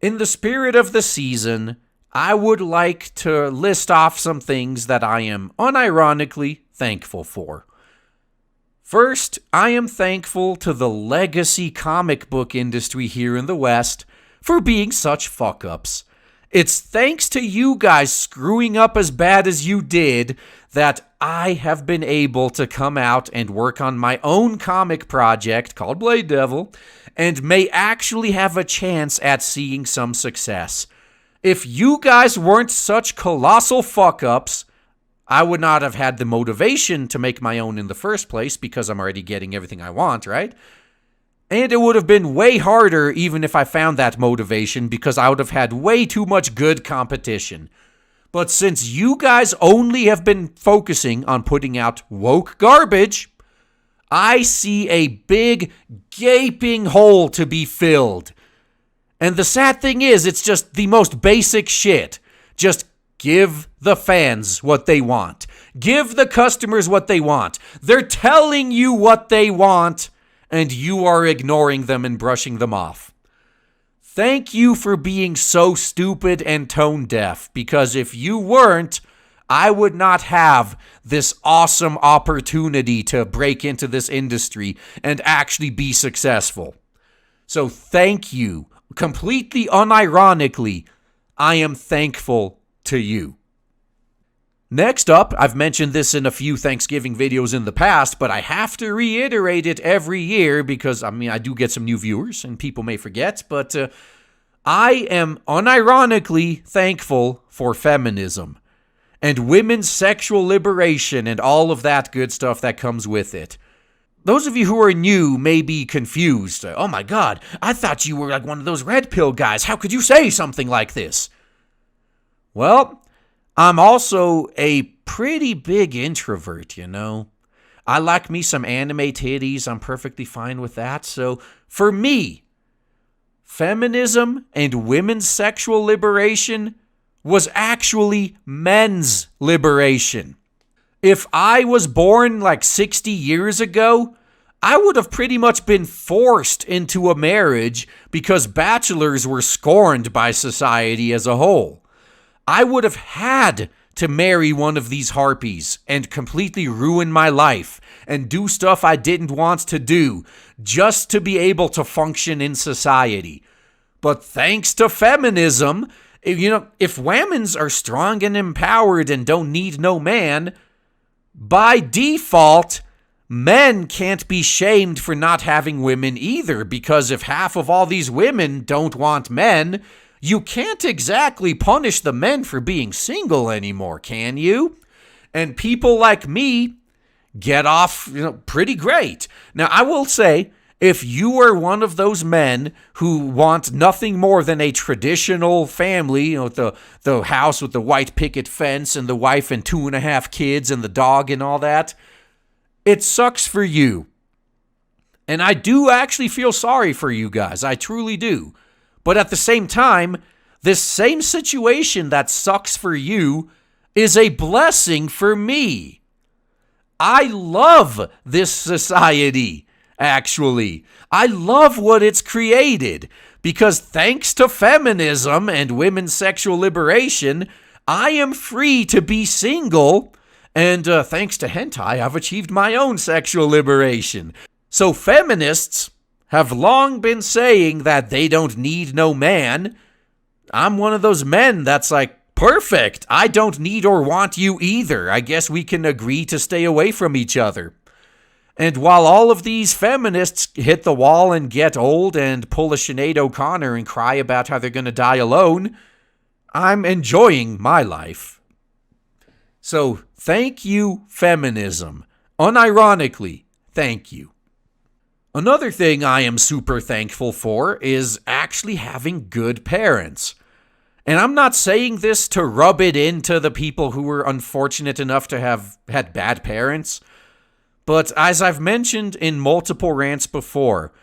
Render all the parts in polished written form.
In the spirit of the season, I would like to list off some things that I am unironically thankful for. First, I am thankful to the legacy comic book industry here in the West for being such fuck-ups. It's thanks to you guys screwing up as bad as you did that I have been able to come out and work on my own comic project called Blade Devil and may actually have a chance at seeing some success. If you guys weren't such colossal fuck-ups, I would not have had the motivation to make my own in the first place because I'm already getting everything I want, right? And it would have been way harder even if I found that motivation because I would have had way too much good competition. But since you guys only have been focusing on putting out woke garbage, I see a big gaping hole to be filled. And the sad thing is, it's just the most basic shit. Just give the fans what they want. Give the customers what they want. They're telling you what they want, and you are ignoring them and brushing them off. Thank you for being so stupid and tone deaf, because if you weren't, I would not have this awesome opportunity to break into this industry and actually be successful. So thank you. Completely unironically, I am thankful to you. Next up, I've mentioned this in a few Thanksgiving videos in the past, but I have to reiterate it every year because, I do get some new viewers and people may forget, but I am unironically thankful for feminism and women's sexual liberation and all of that good stuff that comes with it. Those of you who are new may be confused. Oh my God, I thought you were like one of those red pill guys. How could you say something like this? Well, I'm also a pretty big introvert, you know. I like me some anime titties. I'm perfectly fine with that. So for me, feminism and women's sexual liberation was actually men's liberation. If I was born like 60 years ago, I would have pretty much been forced into a marriage because bachelors were scorned by society as a whole. I would have had to marry one of these harpies and completely ruin my life and do stuff I didn't want to do just to be able to function in society. But thanks to feminism, if women are strong and empowered and don't need no man, by default, men can't be shamed for not having women either, because if half of all these women don't want men, you can't exactly punish the men for being single anymore, can you? And people like me get off, pretty great. Now, I will say, if you are one of those men who want nothing more than a traditional family, the house with the white picket fence and the wife and 2.5 kids and the dog and all that, it sucks for you. And I do actually feel sorry for you guys. I truly do. But at the same time, this same situation that sucks for you is a blessing for me. I love this society, actually. I love what it's created because thanks to feminism and women's sexual liberation, I am free to be single, and thanks to hentai, I've achieved my own sexual liberation. So feminists have long been saying that they don't need no man. I'm one of those men that's like, perfect, I don't need or want you either. I guess we can agree to stay away from each other. And while all of these feminists hit the wall and get old and pull a Sinead O'Connor and cry about how they're going to die alone, I'm enjoying my life. So thank you, feminism. Unironically, thank you. Another thing I am super thankful for is actually having good parents. And I'm not saying this to rub it into the people who were unfortunate enough to have had bad parents. But as I've mentioned in multiple rants before,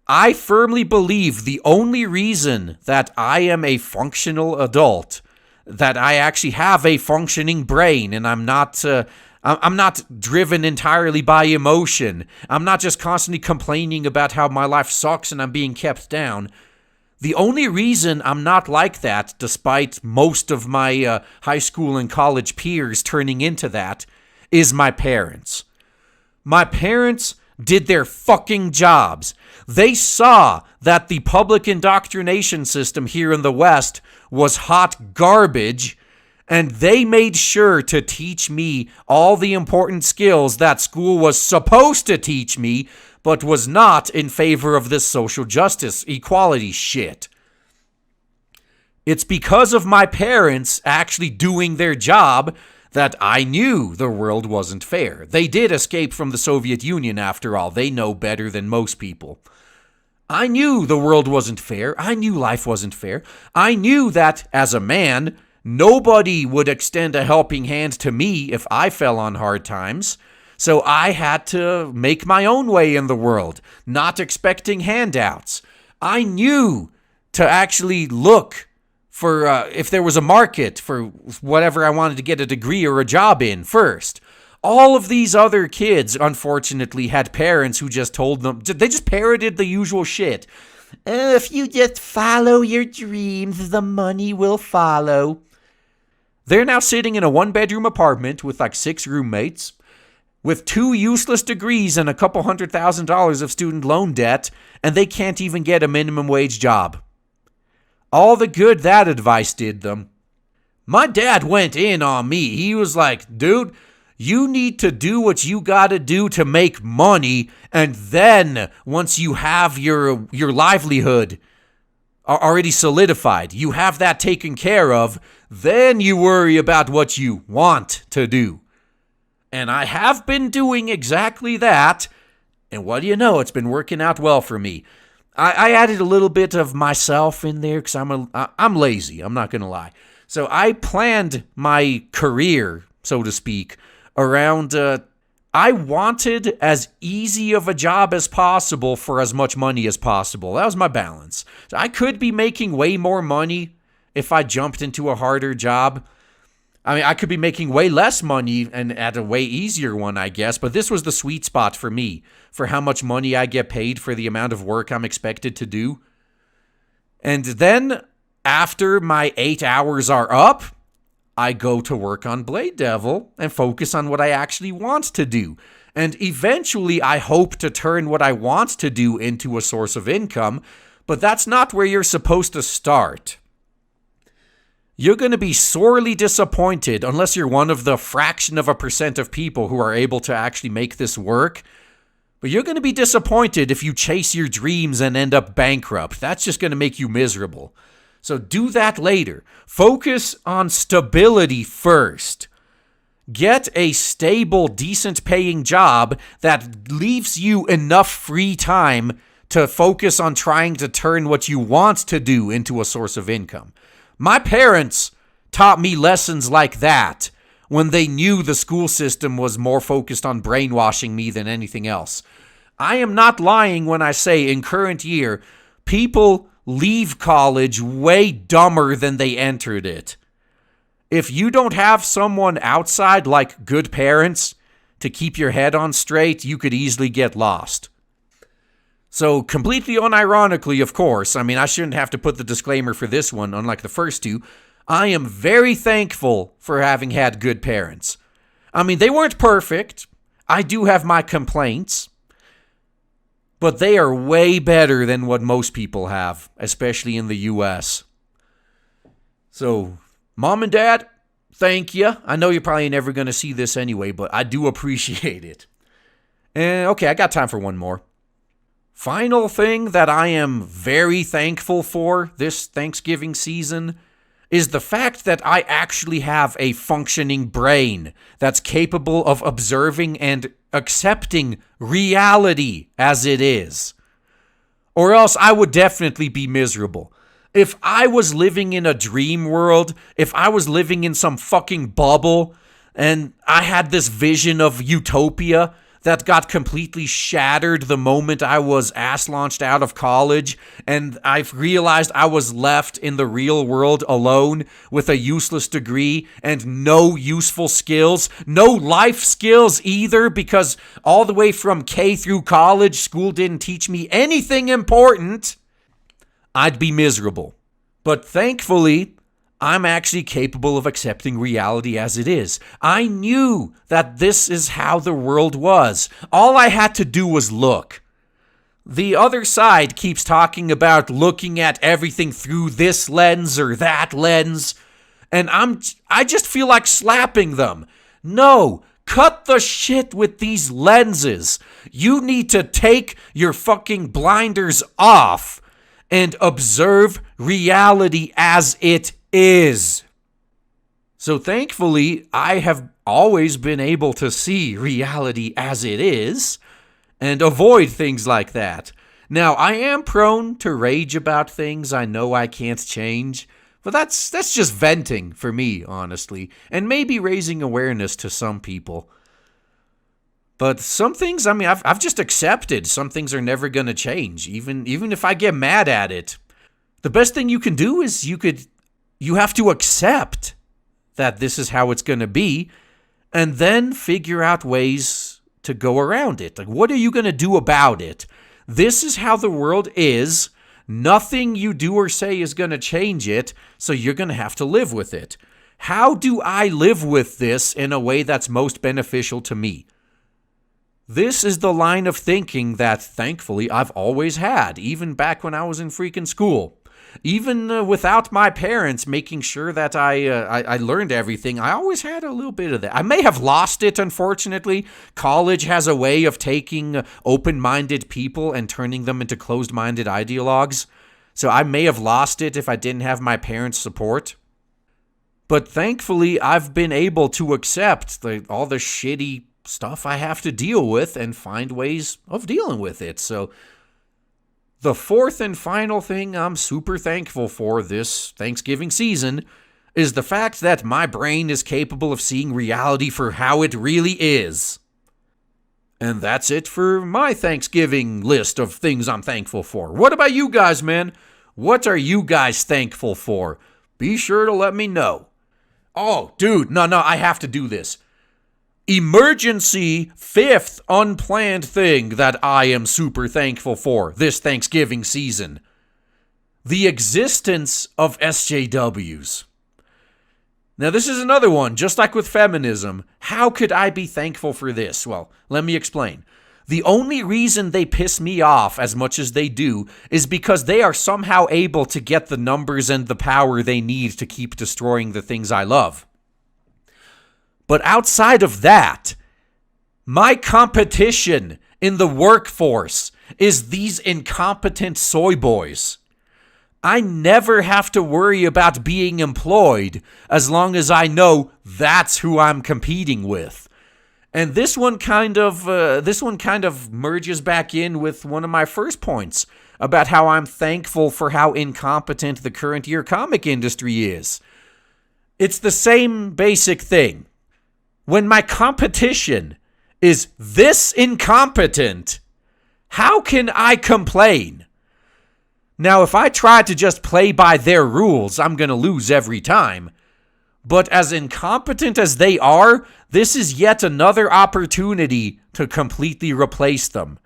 I firmly believe the only reason that I am a functional adult, that I actually have a functioning brain and I'm not driven entirely by emotion. I'm not just constantly complaining about how my life sucks and I'm being kept down. The only reason I'm not like that, despite most of my high school and college peers turning into that, is my parents. My parents did their fucking jobs. They saw that the public indoctrination system here in the West was hot garbage, and they made sure to teach me all the important skills that school was supposed to teach me, but was not in favor of this social justice equality shit. It's because of my parents actually doing their job that I knew the world wasn't fair. They did escape from the Soviet Union, after all. They know better than most people. I knew the world wasn't fair. I knew life wasn't fair. I knew that, as a man, nobody would extend a helping hand to me if I fell on hard times. So I had to make my own way in the world, not expecting handouts. I knew to actually look for if there was a market for whatever I wanted to get a degree or a job in first. All of these other kids, unfortunately, had parents who just told them, they just parroted the usual shit. If you just follow your dreams, the money will follow. They're now sitting in a one-bedroom apartment with like 6 roommates, with 2 useless degrees and a couple $100,000 of student loan debt, and they can't even get a minimum wage job. All the good that advice did them. My dad went in on me. He was like, dude, you need to do what you gotta do to make money, and then once you have your livelihood already solidified, you have that taken care of, then you worry about what you want to do. And I have been doing exactly that, and what do you know, it's been working out well for me. I added a little bit of myself in there because I'm lazy, I'm not going to lie. So I planned my career, so to speak, around, I wanted as easy of a job as possible for as much money as possible. That was my balance. So I could be making way more money if I jumped into a harder job. I mean, I could be making way less money and at a way easier one, I guess, but this was the sweet spot for me, for how much money I get paid for the amount of work I'm expected to do. And then, after my 8 hours are up, I go to work on Blade Devil and focus on what I actually want to do. And eventually, I hope to turn what I want to do into a source of income, but that's not where you're supposed to start. You're going to be sorely disappointed unless you're one of the fraction of a percent of people who are able to actually make this work. But you're going to be disappointed if you chase your dreams and end up bankrupt. That's just going to make you miserable. So do that later. Focus on stability first. Get a stable, decent paying job that leaves you enough free time to focus on trying to turn what you want to do into a source of income. My parents taught me lessons like that when they knew the school system was more focused on brainwashing me than anything else. I am not lying when I say in current year, people leave college way dumber than they entered it. If you don't have someone outside like good parents to keep your head on straight, you could easily get lost. So, completely unironically, of course, I mean, I shouldn't have to put the disclaimer for this one, unlike the first two. I am very thankful for having had good parents. I mean, they weren't perfect. I do have my complaints. But they are way better than what most people have, especially in the U.S. So, Mom and Dad, thank you. I know you're probably never going to see this anyway, but I do appreciate it. And okay, I got time for one more. Final thing that I am very thankful for this Thanksgiving season is the fact that I actually have a functioning brain that's capable of observing and accepting reality as it is. Or else I would definitely be miserable. If I was living in a dream world, if I was living in some fucking bubble, and I had this vision of utopia that got completely shattered the moment I was ass-launched out of college, and I realized I was left in the real world alone with a useless degree and no useful skills, no life skills either, because all the way from K through college, school didn't teach me anything important. I'd be miserable. But thankfully, I'm actually capable of accepting reality as it is. I knew that this is how the world was. All I had to do was look. The other side keeps talking about looking at everything through this lens or that lens, and I just feel like slapping them. No, cut the shit with these lenses. You need to take your fucking blinders off and observe reality as it is. So thankfully, I have always been able to see reality as it is and avoid things like that. Now, I am prone to rage about things I know I can't change, but that's just venting for me, honestly, and maybe raising awareness to some people. But some things, I mean, I've just accepted some things are never going to change, even if I get mad at it. The best thing you can do is you have to accept that this is how it's going to be, and then figure out ways to go around it. Like, what are you going to do about it? This is how the world is. Nothing you do or say is going to change it, so you're going to have to live with it. How do I live with this in a way that's most beneficial to me? This is the line of thinking that, thankfully, I've always had, even back when I was in freaking school. Even without my parents making sure that I learned everything, I always had a little bit of that. I may have lost it, unfortunately. College has a way of taking open-minded people and turning them into closed-minded ideologues. So I may have lost it if I didn't have my parents' support. But thankfully, I've been able to accept all the shitty stuff I have to deal with and find ways of dealing with it. So the fourth and final thing I'm super thankful for this Thanksgiving season is the fact that my brain is capable of seeing reality for how it really is. And that's it for my Thanksgiving list of things I'm thankful for. What about you guys, man? What are you guys thankful for? Be sure to let me know. Oh, dude, no, I have to do this. Emergency fifth unplanned thing that I am super thankful for this Thanksgiving season. The existence of SJWs. Now, this is another one, just like with feminism. How could I be thankful for this? Well, let me explain. The only reason they piss me off as much as they do is because they are somehow able to get the numbers and the power they need to keep destroying the things I love. But outside of that, my competition in the workforce is these incompetent soy boys. I never have to worry about being employed as long as I know that's who I'm competing with. And this one kind of merges back in with one of my first points about how I'm thankful for how incompetent the current year comic industry is. It's the same basic thing. When my competition is this incompetent, how can I complain? Now, if I try to just play by their rules, I'm going to lose every time. But as incompetent as they are, this is yet another opportunity to completely replace them.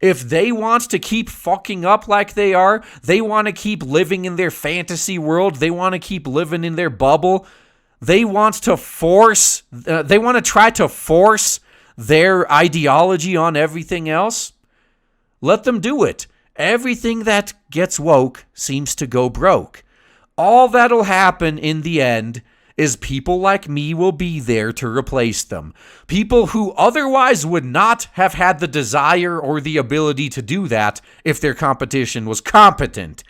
If they want to keep fucking up like they are, they want to keep living in their fantasy world, they want to keep living in their bubble, they want to try to force their ideology on everything else. Let them do it. Everything that gets woke seems to go broke. All that'll happen in the end is people like me will be there to replace them. People who otherwise would not have had the desire or the ability to do that if their competition was competent.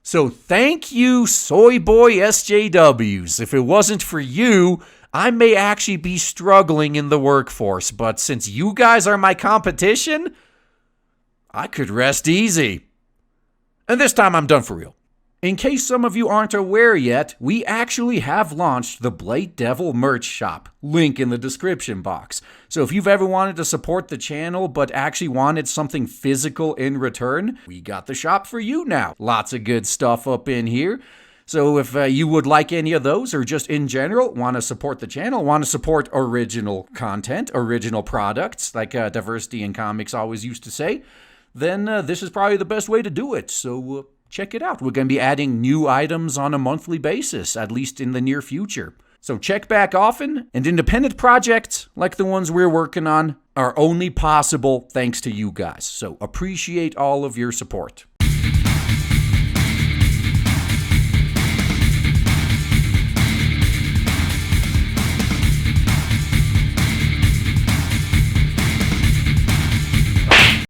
So thank you, soy boy SJWs. If it wasn't for you, I may actually be struggling in the workforce. But since you guys are my competition, I could rest easy. And this time I'm done for real. In case some of you aren't aware yet, we actually have launched the Blade Devil merch shop. Link in the description box. So if you've ever wanted to support the channel but actually wanted something physical in return, we got the shop for you now. Lots of good stuff up in here. So if you would like any of those, or just in general want to support the channel, want to support original content, original products, like Diversity in Comics always used to say, then this is probably the best way to do it. So check it out. We're going to be adding new items on a monthly basis, at least in the near future. So check back often, and independent projects like the ones we're working on are only possible thanks to you guys. So appreciate all of your support.